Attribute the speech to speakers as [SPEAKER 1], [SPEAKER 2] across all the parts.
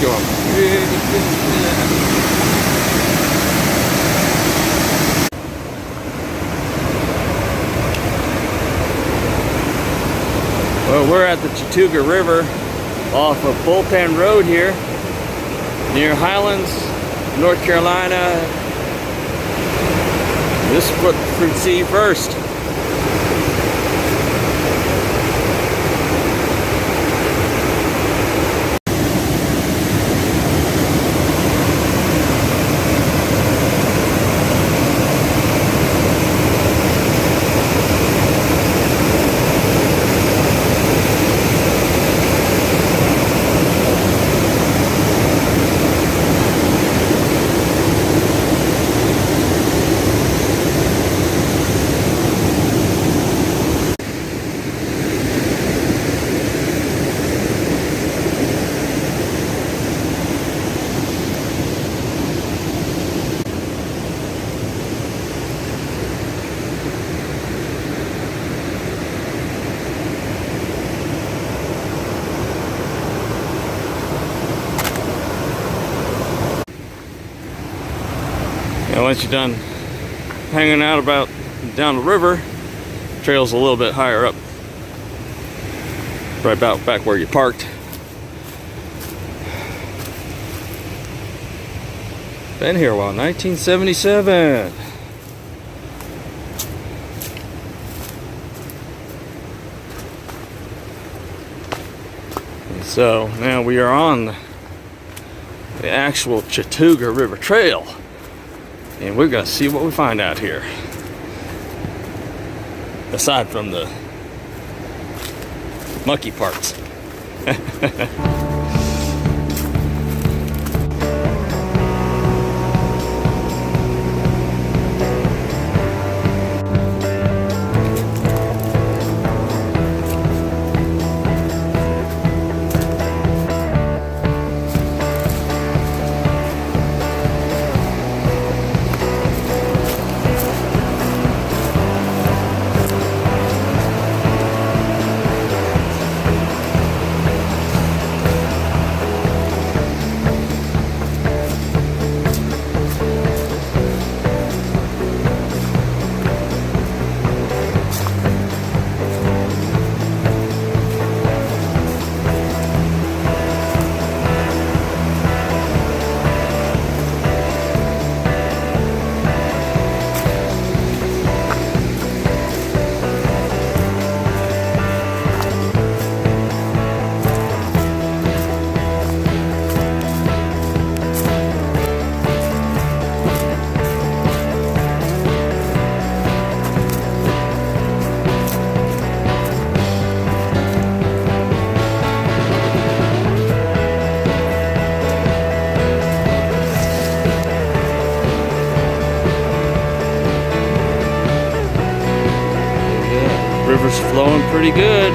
[SPEAKER 1] going pretty good. Well, we're at the Chattooga River off of Benton Road here, near Highlands, North Carolina. This is what fruit see first. And once you're done hanging out about down the river, trail's a little bit higher up, right about back where you parked. Been here a while, 1977. And so now we are on the actual Chattooga River Trail. And we're gonna see what we find out here. Aside from the mucky parts. River's flowing pretty good.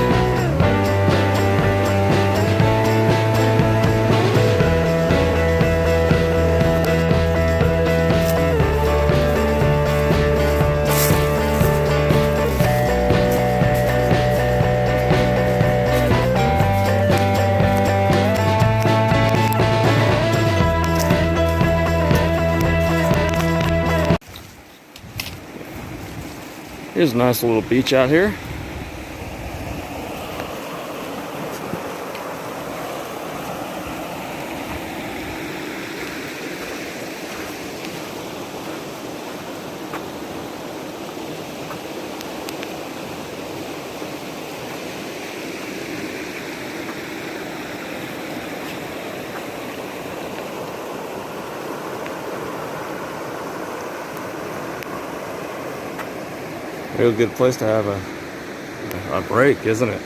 [SPEAKER 1] Here's a nice little beach out here. Real good place to have a break, isn't it?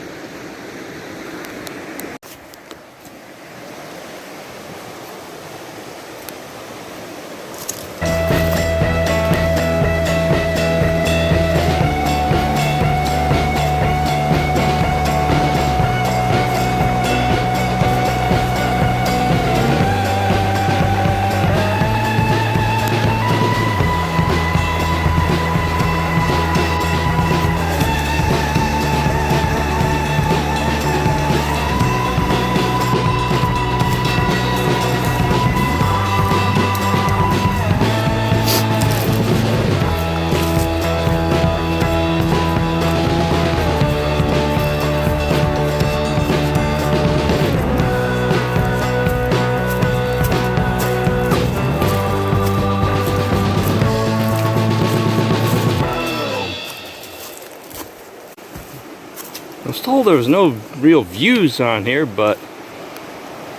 [SPEAKER 1] there was no real views on here, but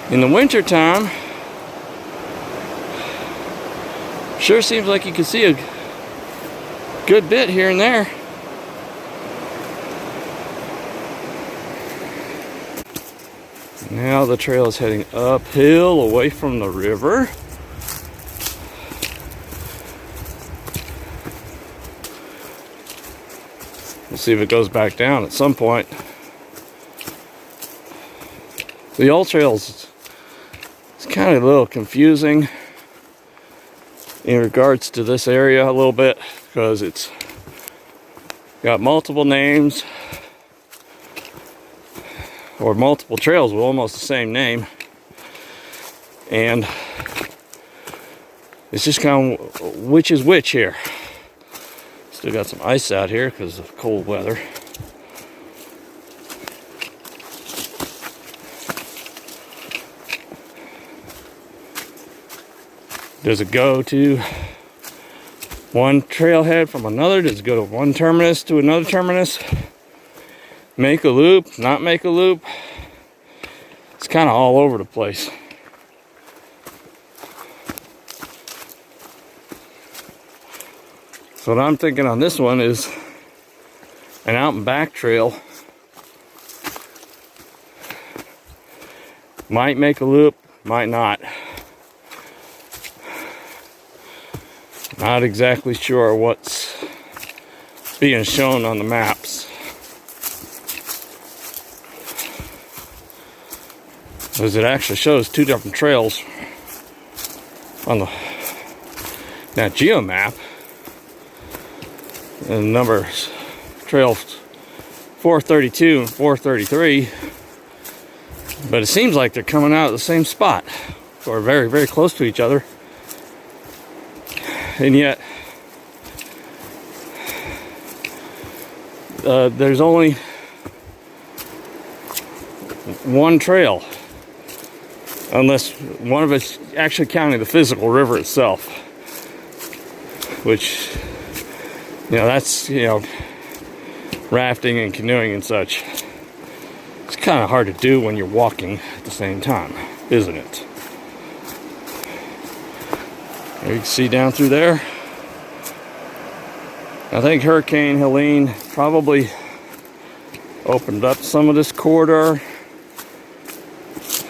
[SPEAKER 1] in the winter time, sure seems like you can see a good bit here and there. Now the trail is heading uphill away from the river. We'll see if it goes back down at some point. The old trails, it's kind of a little confusing in regards to this area a little bit, because it's got multiple names or multiple trails with almost the same name, and it's just kind of which is which here. Still got some ice out here because of cold weather. Does it go to one trailhead from another? Does it go to one terminus to another terminus? Make a loop, not make a loop? It's kind of all over the place. So what I'm thinking on this one is an out and back trail. Might make a loop, might not. Not exactly sure what's being shown on the maps. Because it actually shows two different trails on the Nat Geo map. And numbers, trail 432 and 433. But it seems like they're coming out of the same spot, or very, very close to each other. And yet, there's only one trail, unless one of it's actually counting the physical river itself, which, you know, that's, you know, rafting and canoeing and such. It's kind of hard to do when you're walking at the same time, isn't it? You can see down through there. I think Hurricane Helene probably opened up some of this corridor,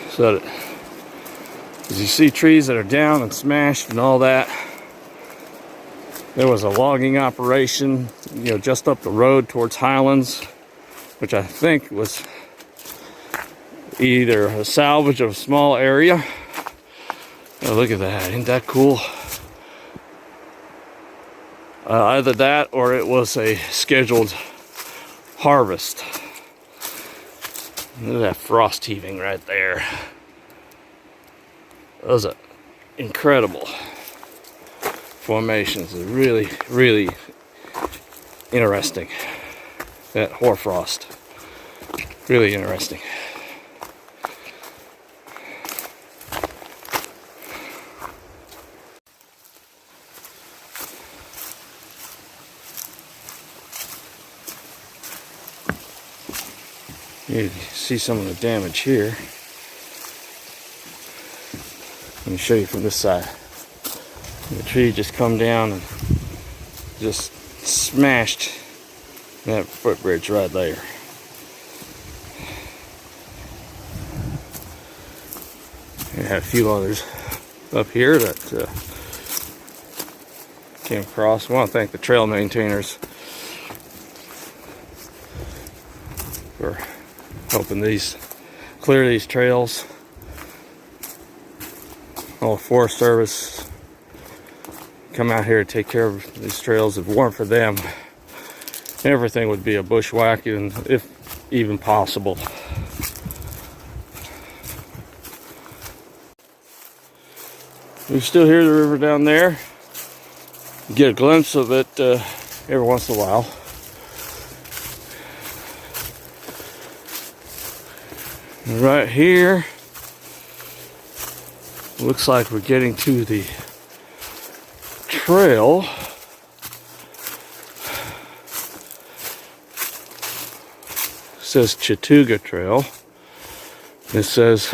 [SPEAKER 1] so that, as you see trees that are down and smashed and all that, there was a logging operation, you know, just up the road towards Highlands, which I think was either a salvage of a small area. Oh, look at that, ain't that cool? Either that or it was a scheduled harvest. Look at that frost heaving right there. Those are incredible formations. It's really, really interesting. That hoarfrost. Really interesting. You can see some of the damage here. Let me show you from this side. The tree just come down and just smashed that footbridge right there. I had a few others up here that came across. I want to thank the trail maintainers for helping clear these trails. All the Forest Service come out here to take care of these trails. If it weren't for them, everything would be a bushwhack, and if even possible. We still hear the river down there. Get a glimpse of it every once in a while. Right here, looks like we're getting to the trail. says Chattooga Trail. This says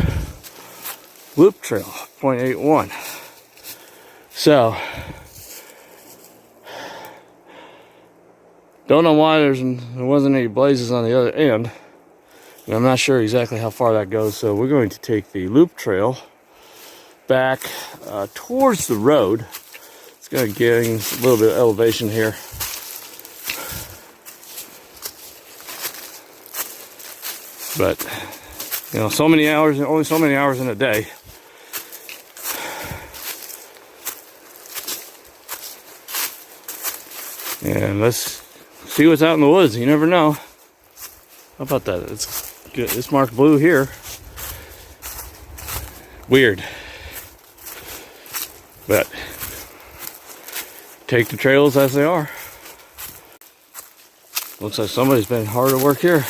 [SPEAKER 1] Loop Trail, 0.81. So, don't know why there wasn't any blazes on the other end. And I'm not sure exactly how far that goes, so we're going to take the loop trail back towards the road. It's going to gain a little bit of elevation here. But, you know, so many hours, only so many hours in a day. And let's see what's out in the woods. You never know. How about that? It's good. It's marked blue here. Weird. But take the trails as they are. Looks like somebody's been hard at work here.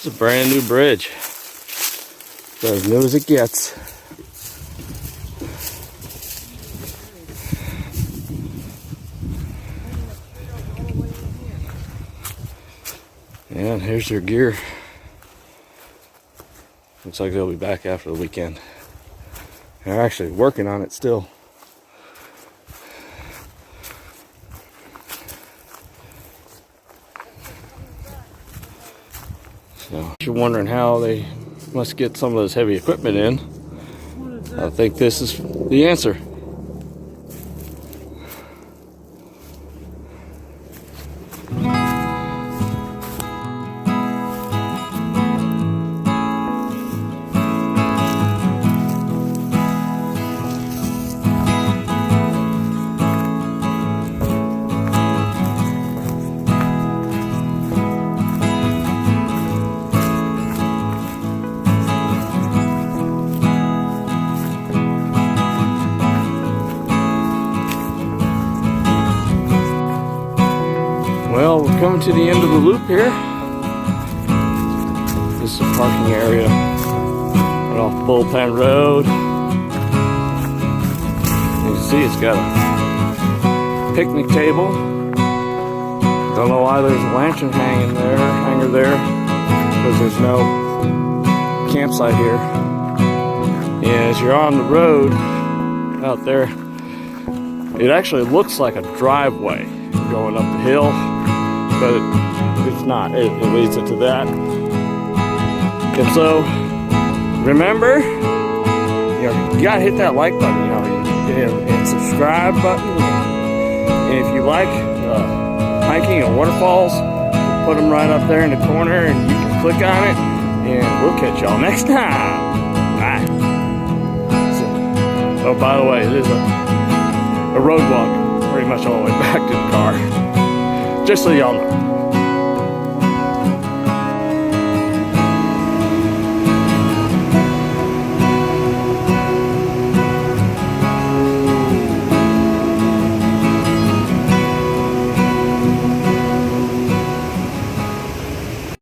[SPEAKER 1] It's a brand new bridge. It's as new as it gets. And here's their gear. Looks like they'll be back after the weekend. They're actually working on it still. So, if you're wondering how they must get some of this heavy equipment in, I think this is the answer. Well, we're coming to the end of the loop here. This is a parking area right off Bullpen Road. You can see it's got a picnic table. Don't know why there's a lantern hanger there, because there's no campsite here. And as you're on the road out there, it actually looks like a driveway going up the hill. But it's not. It leads it to that. And so, remember, you gotta hit that like button, and subscribe button. And if you like hiking and waterfalls, put them right up there in the corner, and you can click on it. And we'll catch y'all next time. Bye. So, oh, by the way, it is a road walk, pretty much all the way back to the car. Just so y'all know.